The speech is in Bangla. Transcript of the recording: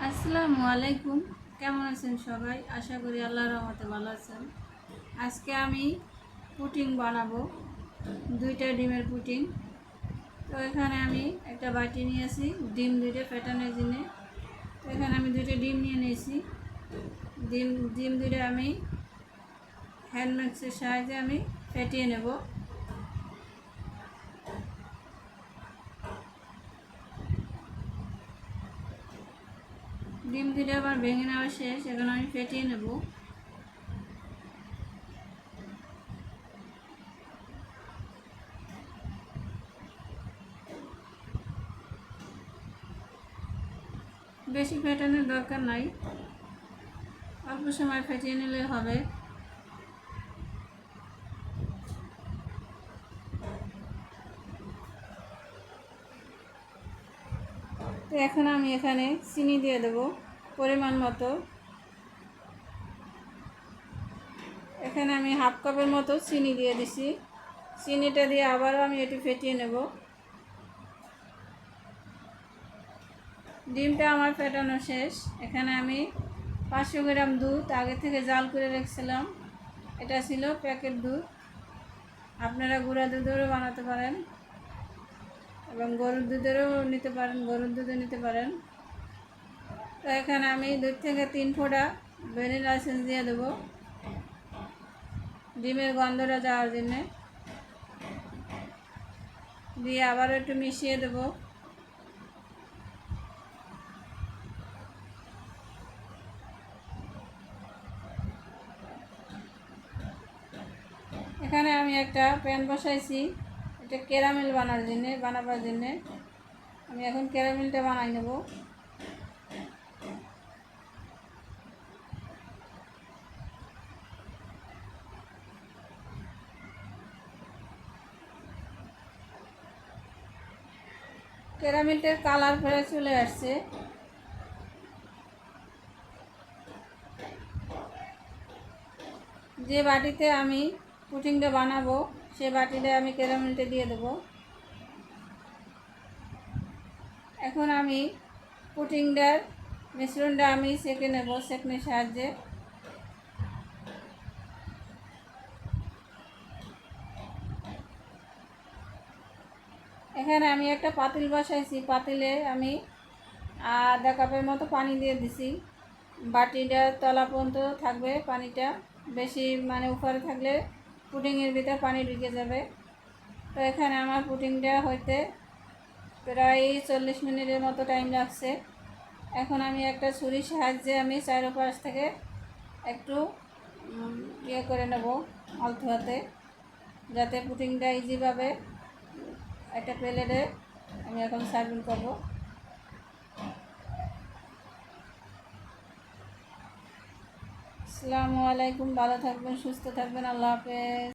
আসসালামু আলাইকুম। কেমন আছেন সবাই? আশা করি আল্লাহর রহমতে ভালো আছেন। আজকে আমি পুডিং বানাবো, 2টা ডিমের পুডিং। তো এখানে আমি একটা বাটি নিয়েছি ডিম 2টা ফেটানোর জন্য। তো এখানে আমি 2টা ডিম নিয়ে নিয়েছি। ডিম 2টা আমি হ্যান্ড মিক্সের সাহায্যে আমি ফেটিয়ে নেব। ডিম 2টা আবার ভেঙে নেওয়া শেষ, এখন আমি ফেটিয়ে নেব। বেশি ফেটানোর দরকার নাই, অল্প সময় ফেটিয়ে নিলে হবে। তো এখন আমি এখানে চিনি দিয়ে দেব পরিমাণ মতো। এখানে আমি হাফ কাপের মতো চিনি দিয়ে দিছি। চিনিটা দিয়ে আবারও আমি এটি ফেটিয়ে নেব। ডিমটা আমার ফেটানো শেষ। এখানে আমি 500 গ্রাম দুধ আগে থেকে জাল করে রেখেছিলাম। এটা ছিল প্যাকেট দুধ, আপনারা গুঁড়া দুধেরও বানাতে পারেন এবং গরুর দুধেরও নিতে পারেন, গরুর দুধও নিতে পারেন। তো এখানে আমি 2 থেকে 3 ফোঁটা ভ্যানিলা এসেন্স দিয়ে দেবো ডিমের গন্ধটা যাওয়ার জন্যে। দিয়ে আবার একটু মিশিয়ে দেব। এখানে আমি একটা প্যান বসাইছি, এটা ক্যারামেল বানাবার জন্যে। আমি এখন ক্যারামেলটা বানাই নেব। ক্যারামেলটার কালার প্রায় চলে আসছে। যে বাটিতে আমি পুডিংটা বানাবো সে বাটিতে আমি ক্যারামেলটা দিয়ে দেবো। এখন আমি পুডিংটার মিশ্রণটা আমি সেঁকে নেব সেঁকনির সাহায্যে। এখানে আমি একটা পাতিল বসাইছি, পাতিলে আমি আধা কাপের মতো পানি দিয়ে দিছি। বাটিটা তলা পর্যন্ত থাকবে পানিটা, বেশি উপরে থাকলে পুডিংয়ের ভিতরে পানি ঢুকে যাবে। তো এখানে আমার পুডিংটা হইতে প্রায় 40 মিনিটের মতো টাইম লাগছে। এখন আমি একটা ছুরির সাহায্যে আমি চারপাশ থেকে একটু করে নেব আলতো হাতে, যাতে পুডিংটা ইজিভাবে একটা প্লেটে আমি এখন সার্ভিং করব। আসসালামু আলাইকুম, ভালো থাকবেন, সুস্থ থাকবেন, আল্লাহ হাফেজ।